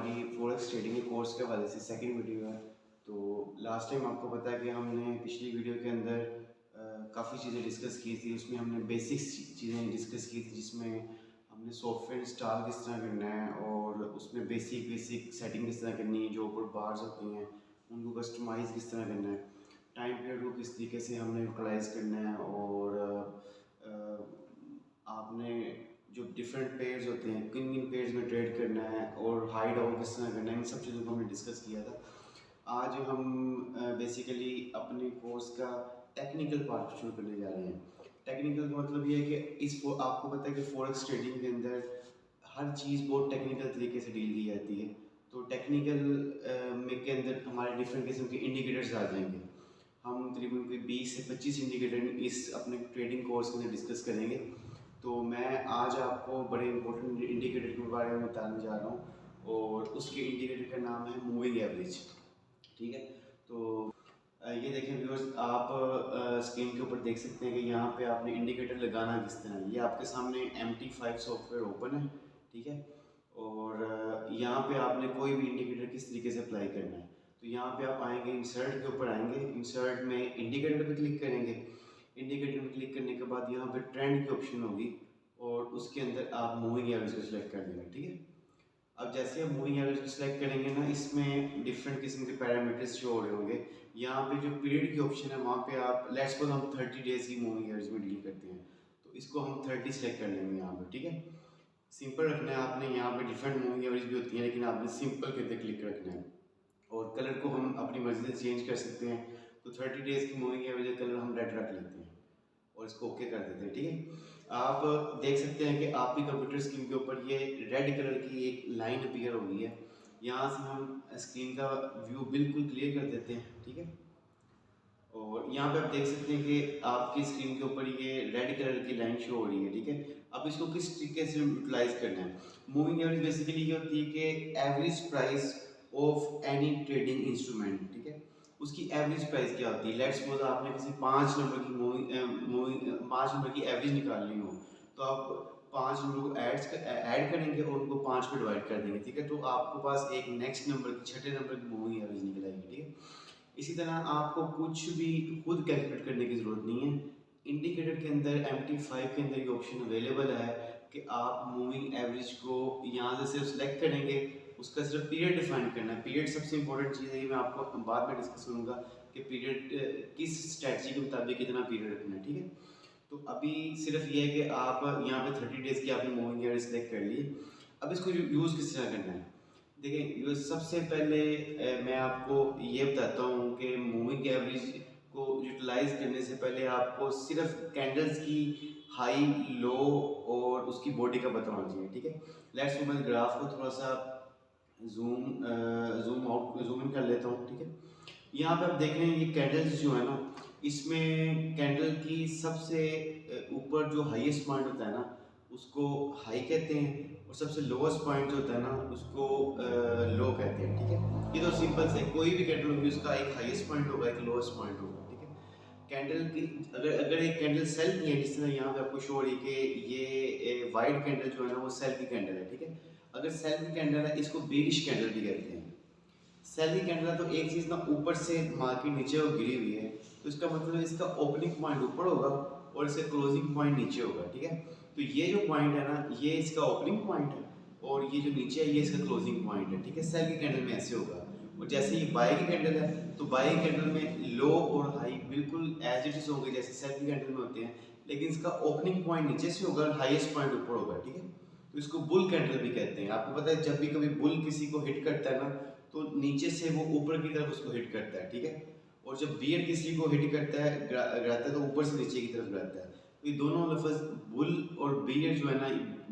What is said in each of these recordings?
हमारी forex trading के course के हवाले से सेकंड वीडियो है। तो लास्ट टाइम आपको पता है कि हमने पिछली वीडियो के अंदर काफ़ी चीज़ें डिस्कस की थी। उसमें हमने बेसिक्स चीज़ें डिस्कस की थी, जिसमें हमने सॉफ्टवेयर इंस्टॉल किस तरह करना है और उसमें बेसिक सेटिंग किस तरह करनी है, जो ऊपर बार्स होती हैं उनको कस्टमाइज़ किस तरह करना है, टाइम पीरियड को किस तरीके से हमने यूटिलाइज़ करना है, और आपने जो डिफरेंट पेयर्स होते हैं किन किन पेयर्स में ट्रेड करना है और हाई डाउन किस तरह करना है, इन सब चीज़ों को हमने डिस्कस किया था। आज हम बेसिकली अपने कोर्स का टेक्निकल पार्ट शुरू करने जा रहे हैं। टेक्निकल का मतलब ये है कि आपको पता है कि फॉरेक्स ट्रेडिंग के अंदर हर चीज़ बहुत टेक्निकल तरीके से डील की जाती है। तो टेक्निकल में के अंदर हमारे डिफरेंट किस्म के इंडिकेटर्स आ जाएंगे। हम तकरीबन कोई 20 से 25 इंडिकेटर इस अपने ट्रेडिंग कोर्स के अंदर डिस्कस करेंगे। तो मैं आज आपको बड़े इंपॉर्टेंट इंडिकेटर के बारे में बताने जा रहा हूँ, और उसके इंडिकेटर का नाम है मूविंग एवरेज। ठीक है, तो ये देखें व्यूअर्स, आप स्क्रीन के ऊपर देख सकते हैं कि यहाँ पे आपने इंडिकेटर लगाना किस तरह है। ये आपके सामने MT5 सॉफ्टवेयर ओपन है, ठीक है। और यहाँ पे आपने कोई भी इंडिकेटर किस तरीके से अप्लाई करना है। तो यहाँ पे आप आएंगे, इंसर्ट के ऊपर आएंगे, इंसर्ट में इंडिकेटर पे क्लिक करेंगे। इंडिकेटर में क्लिक करने के बाद यहाँ पे ट्रेंड की ऑप्शन होगी और उसके अंदर आप मूविंग एवरेज को सिलेक्ट कर देंगे, ठीक है। अब जैसे आप मूविंग एवरेज को सिलेक्ट करेंगे ना, इसमें डिफरेंट किस्म के पैरामीटर्स शो हो रहे होंगे। यहाँ पे जो पीरियड की ऑप्शन है वहाँ पे आप लेट्स सपोज हम 30 डेज की मूविंग एवरेज में डील करते हैं, तो इसको हम 30 सेलेक्ट कर लेंगे यहाँ पे, ठीक है। सिंपल रखना है आपने, यहाँ पे डिफरेंट मूविंग एवरेज भी होती है, लेकिन आपने सिंपल के ऊपर क्लिक रखना है। और कलर को हम अपनी मर्जी से चेंज कर सकते हैं। तो 30 डेज की मूविंग एवरेज कलर हम रेड रख लेते हैं और इसको ओके कर देते हैं, ठीक है। आप देख सकते हैं कि आपकी कंप्यूटर स्क्रीन के ऊपर ये रेड कलर की एक लाइन अपीयर हो गई है। यहाँ से हम स्क्रीन का व्यू बिल्कुल क्लियर कर देते हैं, ठीक है। और यहाँ पे आप देख सकते हैं कि आपकी स्क्रीन के ऊपर ये रेड कलर की लाइन शो हो रही है, ठीक है। अब इसको किस तरीके से यूटिलाइज करना है। मूविंग एवरेज बेसिकली ये होती है कि average price of any trading instrument, ठीक है, उसकी एवरेज प्राइस क्या होती है। लेट्स सपोज आपने किसी 5 नंबर की 5 नंबर की एवरेज निकालनी हो, तो आप 5 नंबर को ऐड करेंगे और उनको 5 पे डिवाइड कर देंगे, ठीक है। तो आपके पास एक नेक्स्ट नंबर की 6ठे नंबर की मूविंग एवरेज निकल आएगी, ठीक है। इसी तरह आपको कुछ भी खुद कैलकुलेट करने की ज़रूरत नहीं है। इंडिकेटर के अंदर MT5 के अंदर ये ऑप्शन अवेलेबल है कि आप मूविंग एवरेज को यहाँ से सिर्फ सेलेक्ट करेंगे, उसका सिर्फ पीरियड डिफाइन करना है। पीरियड सबसे इंपॉर्टेंट चीज़ है, ये मैं आपको बाद में डिस्कस करूँगा कि पीरियड किस स्ट्रैटेजी के मुताबिक कितना पीरियड रखना है, ठीक है। तो अभी सिर्फ ये है कि आप यहाँ पे 30 डेज़ की आपने मूविंग एवरेज सेलेक्ट कर ली। अब इसको यूज़ किस तरह करना है। देखिए सबसे पहले मैं आपको ये बताता हूँ कि मूविंग एवरेज को यूटिलाइज करने से पहले आपको सिर्फ कैंडल्स की हाई, लो और उसकी बॉडी का पता होना चाहिए, ठीक है। लेट्स मैं ग्राफ को थोड़ा सा जूम इन कर लेता हूँ, ठीक है। यहाँ पे आप देख रहे हैं ये कैंडल्स जो है ना, इसमें कैंडल की सबसे ऊपर जो हाईएस्ट पॉइंट होता है ना, उसको हाई कहते हैं, और सबसे लोवेस्ट पॉइंट जो होता है ना, उसको लो कहते हैं, ठीक है। ये तो सिंपल से कोई भी कैंडल होगी उसका एक हाईएस्ट पॉइंट होगा, एक लोवेस्ट पॉइंट होगा, ठीक है। कैंडल की अगर एक कैंडल सेल की है, जिस तरह यहाँ पे आपको शो हो रही है कि ये वाइट कैंडल जो है ना वो सेल की कैंडल है, ठीक है। अगर सेल की कैंडल है, इसको बेरिश कैंडल भी कहते हैं। सेल की कैंडल है तो एक चीज़ ना, ऊपर से मार्केट नीचे वो गिरी हुई है, तो इसका मतलब इसका ओपनिंग पॉइंट ऊपर होगा और इसका क्लोजिंग पॉइंट नीचे होगा, ठीक है। तो ये जो पॉइंट है ना, ये इसका ओपनिंग पॉइंट है और ये जो नीचे है ये इसका क्लोजिंग पॉइंट है, ठीक है। सेल की कैंडल में ऐसे होगा। और जैसे ये बाय की कैंडल है, तो बाय की कैंडल में लो और हाई बिल्कुल एज इट इज होंगे जैसे सेल की कैंडल में होते हैं, लेकिन इसका ओपनिंग पॉइंट नीचे से होगा और हाईएस्ट पॉइंट ऊपर होगा, ठीक है। तो इसको बुल कैंडल भी कहते हैं। आपको पता है जब भी कभी बुल किसी को हिट करता है ना, तो नीचे से वो ऊपर की तरफ उसको हिट करता है, ठीक है। और जब बियर किसी को हिट करता है गिराता है तो ऊपर से नीचे की तरफ गिराता है। तो ये दोनों लफ्ज़ बुल और बियर जो है ना,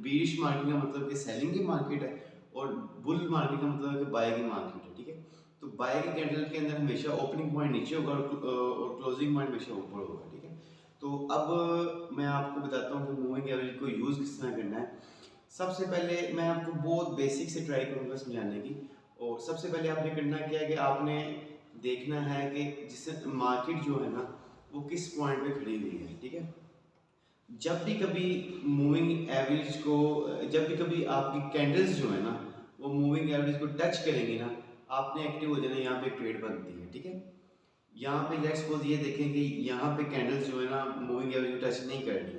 बीरिश मार्केट का मतलब कि सेलिंग की मार्केट है और बुल मार्केट का मतलब है कि बाय की मार्केट है, ठीक है। तो बाय के कैंडल के अंदर हमेशा ओपनिंग पॉइंट नीचे होगा और क्लोजिंग पॉइंट हमेशा ऊपर होगा, ठीक है। तो अब मैं आपको बताता हूँ कि मूविंग एवरेज को यूज़ किस तरह करना है। सबसे पहले मैं आपको बहुत बेसिक से ट्राई करूँगा समझाने की। और सबसे पहले आपने करना क्या है कि आपने देखना है कि जिससे मार्केट जो है ना वो किस पॉइंट पे खड़ी हुई है, ठीक है। जब भी कभी मूविंग एवरेज को, जब भी कभी आपकी कैंडल्स जो है ना वो मूविंग एवरेज को टच करेंगी ना, आपने एक्टिव हो जाना, यहाँ पे ट्रेड बनती है। ठीक है, यहाँ पे लेट्स सपोज ये देखें कि यहाँ पे कैंडल्स जो है ना मूविंग एवरेज को टच नहीं कर रही,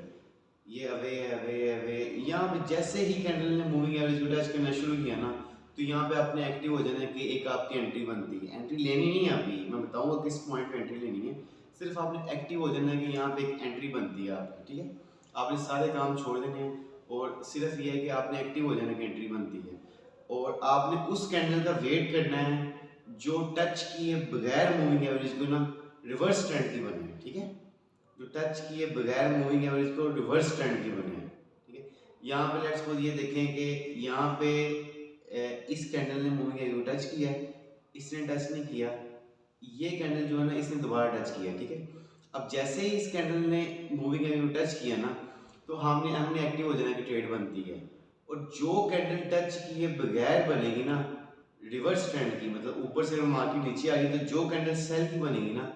ये अवे अवे अवे, यहाँ पे जैसे ही कैंडल ने मूविंग एवरेज को टच करना शुरू किया ना, तो यहाँ पे आपने एक्टिव हो जाना कि एक आपकी एंट्री बनती है। एंट्री लेनी नहीं है, अभी मैं बताऊंगा किस पॉइंट पे एंट्री लेनी है, सिर्फ आपने एक्टिव हो जाना है कि यहाँ पे एक एंट्री बनती है आपकी। ठीक है, आपने सारे काम छोड़ देने हैं और सिर्फ ये है कि आपने एक्टिव हो जाना कि एंट्री बनती है, और आपने उस कैंडल का वेट करना है जो टच किए बगैर मूविंग एवरेज को ना रिवर्स ट्रेंड की बने। ठीक है, जो टच किए बगैर मूविंग एवरेज को रिवर्स ट्रेंड की बने। ठीक है, यहाँ पे लेट्स सपोज ये देखें कि यहाँ पे इस कैंडल ने मूविंग एवरेज को टच किया है, इसने टच नहीं किया, ये कैंडल जो है ना इसने दोबारा टच किया। ठीक है, अब जैसे ही इस कैंडल ने मूविंग एवरेज को टच किया ना, तो हमने एक्टिव हो जाना कि ट्रेड बनती है। और जो कैंडल टच किए बगैर बनेगी ना रिवर्स ट्रेंड की, मतलब ऊपर से मार्केट नीचे आ रही है, तो जो कैंडल सेल की बनेगी ना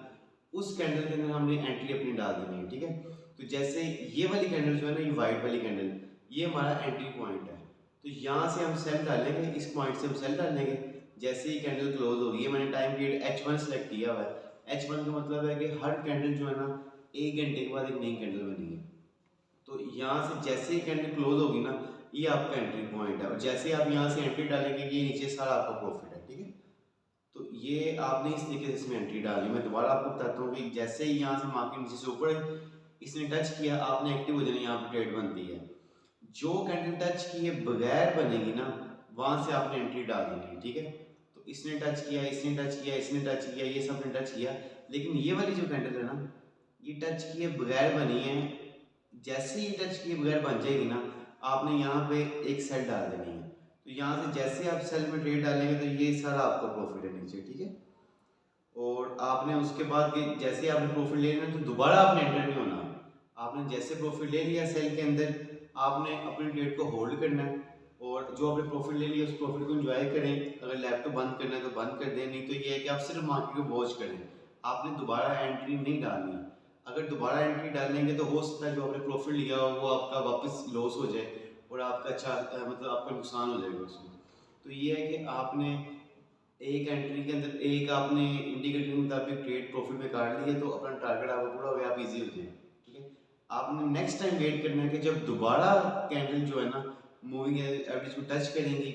उस कैंडल के अंदर हमने एंट्री अपनी डाल देनी है। ठीक है, तो जैसे ये वाली कैंडल जो है ना, ये वाइट वाली कैंडल, ये हमारा एंट्री पॉइंट है, तो यहाँ से हम सेल डालेंगे, इस पॉइंट से हम सेल डालेंगे। जैसे ही कैंडल क्लोज होगी, ये मैंने टाइम पीरियड H1 सेलेक्ट किया हुआ है। H1 का मतलब है कि हर कैंडल जो है ना 1 घंटे के बाद एक नई कैंडल बनेगी। तो यहाँ से जैसे ही कैंडल क्लोज होगी ना, ये आपका एंट्री पॉइंट है, और जैसे आप यहाँ से एंट्री डालेंगे ये नीचे सारा आपका प्रॉफिट है। ठीक है, तो ये आपने इस तरीके से इसमें एंट्री डाली। मैं दोबारा आपको बताता हूँ कि जैसे ही यहाँ से मार्केट नीचे से ऊपर इसने टच किया, आपने एक्टिव हो जाना, यहाँ पे ट्रेड बनती है। जो कैंडल टच किए बगैर बनेगी ना, वहां से आपने एंट्री डाल देनी है। ठीक है, तो इसने टच किया, इसने टच किया, इसने टच किया, ये सब ने टच किया, लेकिन ये वाली जो कैंडल है ना, ये टच किए बगैर बनी है। जैसे ही टच किए बगैर बन जाएगी ना, आपने यहाँ पे एक सेल डाल देनी है। तो यहाँ से जैसे आप सेल में ट्रेड डालेंगे तो ये सारा आपका प्रॉफिट है नीचे। ठीक है, और आपने उसके बाद जैसे आपने प्रॉफिट ले लेना, तो दोबारा आपने एंटर नहीं होना। आपने जैसे प्रॉफिट ले लिया सेल के अंदर, आपने अपने ट्रेड को होल्ड करना है, और जो आपने प्रॉफिट ले लिया उस प्रॉफिट को एंजॉय करें। अगर लैपटॉप बंद करना है तो बंद कर दें, नहीं तो ये है कि आप सिर्फ मार्केट को वॉच करें, आपने दोबारा एंट्री नहीं डालनी। अगर दोबारा एंट्री डालेंगे तो हो सकता है जो आपने प्रॉफिट लिया हो वो आपका वापस लॉस हो जाए, और आपका मतलब आपका नुकसान हो जाएगा उसमें। तो ये है कि आपने एक एंट्री के अंदर एक आपने इंडिकेटर के मुताबिक ट्रेड प्रॉफिट में काट लिया, तो अपना टारगेट आपका पूरा हो गया, आप इजी हो जाए। ठीक है, आपने नेक्स्ट टाइम वेट करना है कि जब दोबारा कैंडल जो है ना मूविंग एवरेज को टच करेंगी,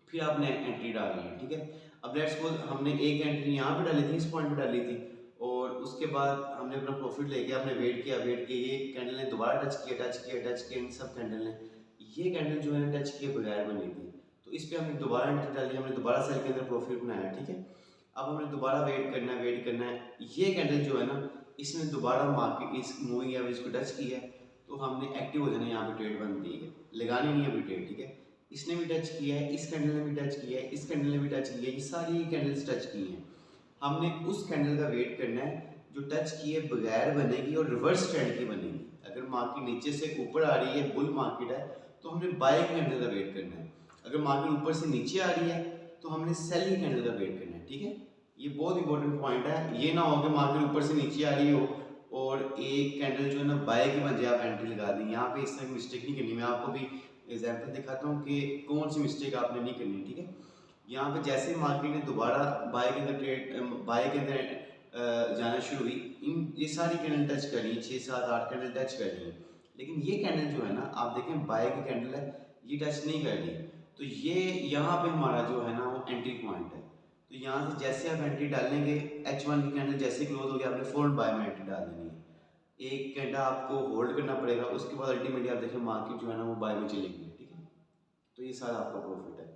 फिर आपने एंट्री डालनी है। ठीक है, अब लेट्स सपोज हमने एक एंट्री यहाँ पे डाली थी, इस पॉइंट पे डाली थी, और उसके बाद हमने अपना प्रॉफिट लेके आपने वेट किया, ये कैंडल ने दोबारा टच किया इन सब कैंडल ने, ये कैंडल जो है टच किए बगैर बनी थी, तो इस पर हमने दोबारा एंट्री डाली, हमने दोबारा सेल के अंदर प्रॉफिट बनाया। ठीक है, अब हमने दोबारा वेट करना है, ये कैंडल जो है ना इसने दोबारा मार्केट इस मूविंग एवरेज को टच किया है, तो हमने एक्टिव हो जाना, यहाँ पे ट्रेड बनती है, लगानी नहीं है अभी ट्रेड। ठीक है, इसने भी टच किया है, इस कैंडल ने भी टच किया है, इस कैंडल ने भी टच किया है, ये सारी कैंडल्स टच की हैं। हमने उस कैंडल का वेट करना है जो टच किए बगैर बनेगी और रिवर्स ट्रेंड की बनेगी। अगर मार्केट नीचे से ऊपर आ रही है, बुल मार्केट है, तो हमने बाय कैंडल का वेट करना है। अगर मार्केट ऊपर से नीचे आ रही है तो हमने सेलिंग कैंडल का वेट करना है। ठीक है, ये बहुत इंपॉर्टेंट पॉइंट है। ये ना हो कि मार्केट ऊपर से नीचे आ रही हो और एक कैंडल जो है ना बाय की बन जाए, आप एंट्री लगा दी। यहाँ पे इस तरह की मिस्टेक नहीं करनी। मैं आपको भी एग्जाम्पल दिखाता हूँ कि कौन सी मिस्टेक आपने नहीं करनी। ठीक है, यहाँ पे जैसे मार्केट ने दोबारा बाय के अंदर बाय के अंदर जाना शुरू हुई, ये सारी कैंडल टच करी, 6 7 8 कैंडल टच कर रही है, लेकिन ये कैंडल जो है ना आप देखें बाय की कैंडल है, ये टच नहीं कर रही। तो ये यहाँ पे हमारा जो है ना वो एंट्री पॉइंट है। तो यहाँ से जैसे आप एंट्री डालेंगे, H1 की कैंडल जैसे क्लोज हो गया, आपने फॉरवर्ड बाय में एंट्री डाल देनी है। एक घंटा आपको होल्ड करना पड़ेगा, उसके बाद अल्टीमेटली आप देखें मार्केट जो है ना वो बाय में चलेगी। ठीक है, तो ये सारा आपका प्रॉफिट है।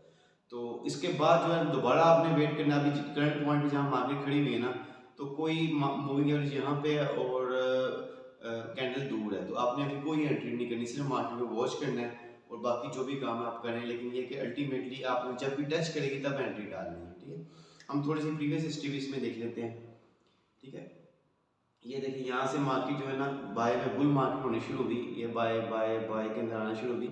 तो इसके बाद जो है दोबारा आपने वेट करना। अभी करंट पॉइंट पे जहाँ मार्केट खड़ी हुई है ना, तो कोई मूविंग एवरेज यहाँ पे है और कैंडल दूर है, तो आपने अभी कोई एंट्री नहीं करनी, सिर्फ मार्केट को वॉच करना है और बाकी जो भी काम आप करें। लेकिन ये कि अल्टीमेटली आपने जब भी टच करेगी तब एंट्री डालनी है। ठीक है, हम थोड़ी सी प्रीवियस हिस्ट्री भी इसमें देख लेते हैं। ठीक है, ये देखिए यहाँ से मार्केट जो है ना बाय में बुल मार्केट होनी शुरू हुई, ये बाय बाय बाय के अंदर आना शुरू हुई।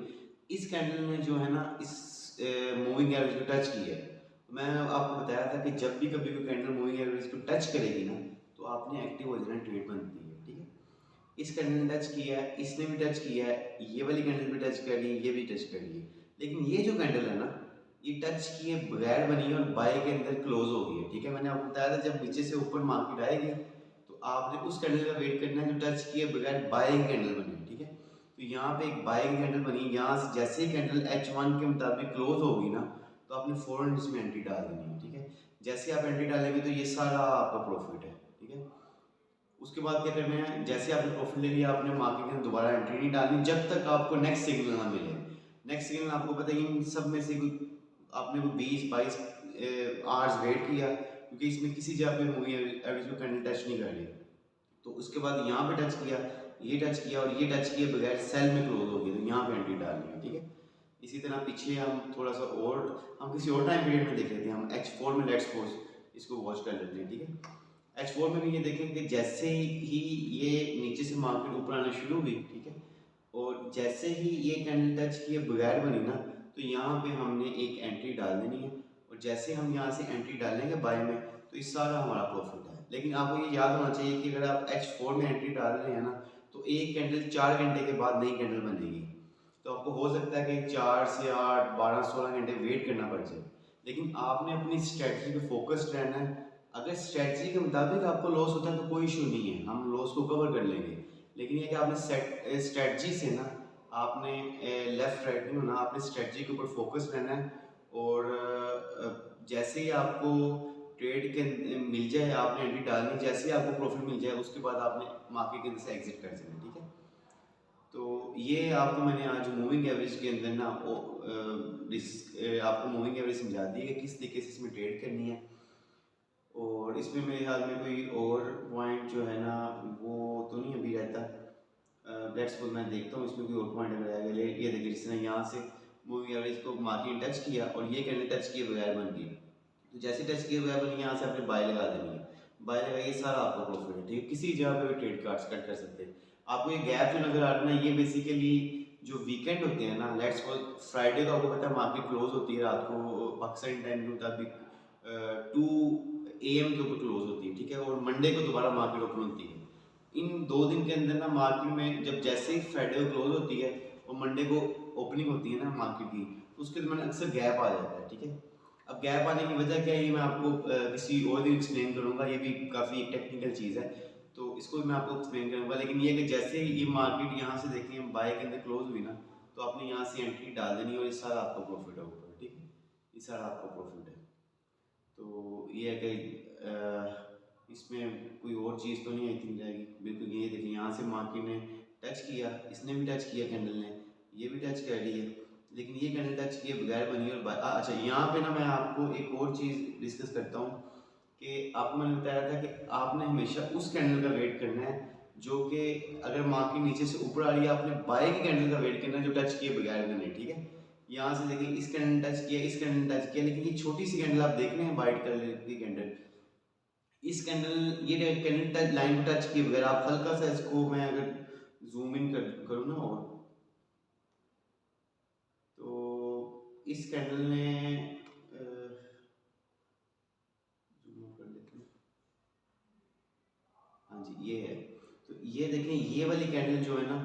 इस कैंडल ने जो है ना इस मूविंग एवरेज को टच किया है। मैं आपको बताया था कि जब भी कभी कोई कैंडल मूविंग एवरेज को टच करेगी ना, तो आपने एक्टिव हो जाना, ट्रेड बनती है। ठीक है, इस कैंडल ने टच किया है, इसने भी टच किया है, ये वाली कैंडल भी टच कर ली, ये भी टच कर ली, लेकिन ये जो कैंडल है ना ये टच किए बगैर बनी है और बाय के अंदर क्लोज हो गई है। ठीक है, मैंने आपको बताया था जब नीचे से ऊपर मार्केट आएगी तो आपने उस कैंडल का वेट करना है जो टच किए बगैर बाय की कैंडल बनी है। ठीक है, तो यहाँ पे एक बाय की कैंडल बनी, यहाँ से जैसे ही कैंडल H1 के मुताबिक क्लोज होगी ना तो आपने फ़ौरन इसमें एंट्री डाल देनी है। ठीक है, जैसे आप एंट्री डालेंगे तो ये सारा आपका प्रॉफिट है। ठीक है, उसके बाद क्या करना है, जैसे आपने प्रॉफिट ले लिया आपने मार्केट में दोबारा एंट्री नहीं डालनी जब तक आपको नेक्स्ट सिग्नल ना मिले। नेक्स्ट सिग्नल आपको पता है इन सब में से कोई आपने कोई 20-22 आवर्स वेट किया क्योंकि इसमें किसी जगह पे मूवी एवरेज को कैंडल टच नहीं कर रही। तो उसके बाद यहाँ पे टच किया, ये टच किया और ये टच किए बगैर सेल में क्लोज हो गया तो यहाँ पे एंट्री डालनी है। ठीक है, इसी तरह पीछे हम थोड़ा सा और हम किसी और टाइम पीरियड में देख लेते हैं। हम H4 में लेट्स सपोज इसको वॉच कर लेते हैं। ठीक है, H4 में भी ये देखें कि जैसे ही ये नीचे से मार्केट ऊपर आना शुरू हुई, ठीक है, और जैसे ही ये कैंडल टच किए बगैर बनी ना तो यहाँ पे हमने एक एंट्री डाल देनी है और जैसे हम यहाँ से एंट्री डालेंगे बाय में तो इस सारा हमारा प्रॉफिट है। लेकिन आपको ये याद होना चाहिए कि अगर आप H4 में एंट्री डाल रहे हैं ना तो एक कैंडल 4 घंटे के बाद नई कैंडल बनेगी। तो आपको हो सकता है कि 4 से 8, 12, 16 घंटे वेट करना पड़ जाए, लेकिन आपने अपनी स्ट्रेटजी पे फोकस्ड रहना है। अगर स्ट्रेटजी के मुताबिक आपको लॉस होता है तो कोई इशू नहीं है, हम लॉस को कवर कर लेंगे। लेकिन ये कि आपने स्ट्रेटजी से ना आपने लेफ्ट राइट नहीं होना, आपने स्ट्रेटजी के ऊपर फोकस रहना है और जैसे ही आपको ट्रेड के मिल जाए आपने एंट्री डालनी, जैसे ही आपको प्रॉफिट मिल जाए उसके बाद आपने मार्केट के अंदर से एग्जिट कर देना। ठीक है, तो ये आपको मैंने आज मूविंग एवरेज के अंदर ना आपको मूविंग एवरेज समझा दी है कि किस तरीके से इसमें ट्रेड करनी है। और इसमें मेरे ख्याल में कोई और पॉइंट जो है ना वो तो नहीं अभी रहता। लेट्स सपोज मैं देखता हूँ इसमें कोई और पॉइंट अगर आएगा। ये देखिए जिस तरह यहाँ से मूविंग एवरेज को मार्केट टच किया और ये कैंडल टच किए बगैर बन गई, तो जैसे टच किए बगैर बनी यहाँ से आपने बाय लगा देनी है। बाय लगाइए सारा आपका प्रॉफिट है। ठीक है, किसी जगह पे भी ट्रेड कार्ड्स कट कर सकते हैं। आपको ये गैप जो नजर आ रहा है ना ये बेसिकली जो वीकेंड होते हैं ना, लेट्स सपोज फ्राइडे को आपको पता है मार्केट क्लोज होती है रात को पाकिस्तानी टाइम के मुताबिक 2 AM के ऊपर क्लोज होती है। ठीक है, और मंडे को दोबारा मार्केट ओपन होती है। इन 2 दिन के अंदर ना मार्केट में जब जैसे ही फ्राइडे को क्लोज होती है और मंडे को ओपनिंग होती है ना मार्केट की, तो उसके दरमियान अक्सर गैप आ जाता है। ठीक है, अब गैप आने की वजह क्या है ये मैं आपको किसी और दिन एक्सप्लेन करूंगा, ये भी काफ़ी टेक्निकल चीज़ है तो इसको मैं आपको एक्सप्लेन करूंगा। लेकिन ये कि जैसे ही ये मार्केट यहाँ से देखें बाय के अंदर क्लोज हुई ना तो आपने यहाँ से एंट्री डाल देनी और इस सारा आपका प्रॉफिट है ऊपर। ठीक है, इस सारा आपका प्रॉफिट है। तो ये है कि इसमें कोई और चीज़ तो नहीं आई थिंक जाएगी। बिल्कुल ये देखिए यहाँ से मार्केट ने टच किया, इसने भी टच किया, कैंडल ने ये भी टच कर रही है, लेकिन ये कैंडल टच किए बगैर बनी और अच्छा यहाँ पे ना मैं आपको एक और चीज़ डिस्कस करता हूँ कि आपको मैंने बताया था कि आपने हमेशा उस कैंडल का वेट करना है जो कि अगर मार्केट नीचे से ऊपर आ रही है आपने बाय की कैंडल का वेट करना है जो टच किए बगैर बने। ठीक है, यहाँ से देखिए इस कैंडल टच किया, इस कैंडल टच किया, लेकिन ये छोटी सी कैंडल आप देख रहे हैं वाइट कलर की कैंडल, इस कैंडल ये कैंडल टच लाइन को टच किए बगैर आप हल्का सा इसको मैं अगर जूम इन करूँ ना और तो इस कैंडल ने जूम कर लेते हैं। हाँ जी ये है, तो ये देखें ये वाली कैंडल जो है ना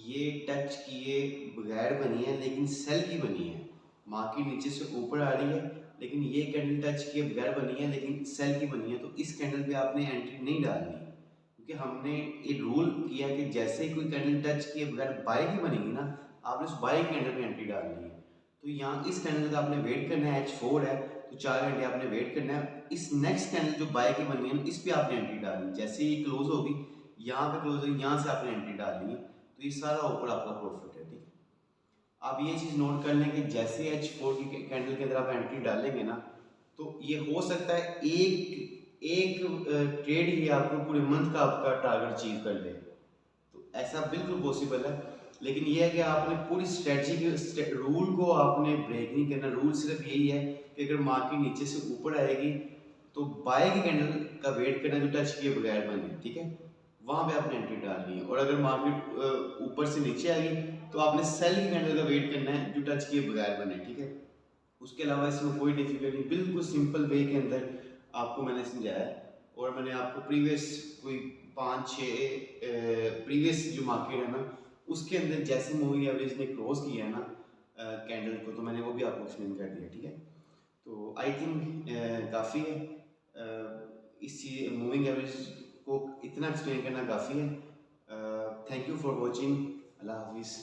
ये टच किए बगैर बनी है लेकिन सेल की बनी है। मार्केट नीचे से ऊपर आ रही है लेकिन ये कैंडल टच किए बगैर बनी है लेकिन सेल की बनी है। तो इस कैंडल पे आपने एंट्री नहीं डालनी क्योंकि हमने ये रूल किया कि जैसे ही कोई कैंडल टच किए बगैर बाय की बनेगी ना आपने उस बाय कैंडल पे एंट्री डालनी है। तो यहाँ इस कैंडल का आपने वेट करना है, H4 है तो 4 घंटे आपने वेट करना है। इस नेक्स्ट कैंडल जो बाय की बनी है इस पे आपने एंट्री डालनी है। जैसे ही क्लोज होगी यहाँ पे क्लोज होगी यहाँ से आपने एंट्री डालनी है तो ये सारा ऊपर आपका प्रॉफिट है। ठीक है, आप ये चीज़ नोट कर लें कि जैसे H4 की कैंडल के अंदर आप एंट्री डालेंगे ना तो ये हो सकता है एक एक ट्रेड ही आपको पूरे मंथ का आपका टारगेट अचीव कर ले, तो ऐसा बिल्कुल पॉसिबल है। लेकिन ये है कि आपने पूरी स्ट्रेटजी के रूल को आपने ब्रेक नहीं करना। रूल सिर्फ यही है कि अगर मार्केट नीचे से ऊपर आएगी तो बाय की कैंडल का वेट करना जो टच किए बगैर बने। ठीक है, वहां पे आपने एंट्री डालनी है और अगर मार्केट ऊपर से नीचे आ गई तो आपने सेल की कैंडल का वेट करना है जो टच किए बगैर बने। ठीक है, उसके अलावा इसमें कोई डिफिकल्ट नहीं, बिल्कुल सिंपल वे के अंदर आपको मैंने समझाया है। और मैंने आपको प्रीवियस कोई 5-6 प्रीवियस जो मार्केट है ना उसके अंदर जैसे मूविंग एवरेज ने क्रॉस किया है ना कैंडल को, तो मैंने वो भी आपको एक्सप्लेन कर दिया, ठीक है। तो आई थिंक काफ़ी है, इस चीज़ मूविंग एवरेज को इतना एक्सप्लेन करना काफ़ी है। Thank you for watching. अल्लाह हाफिज़।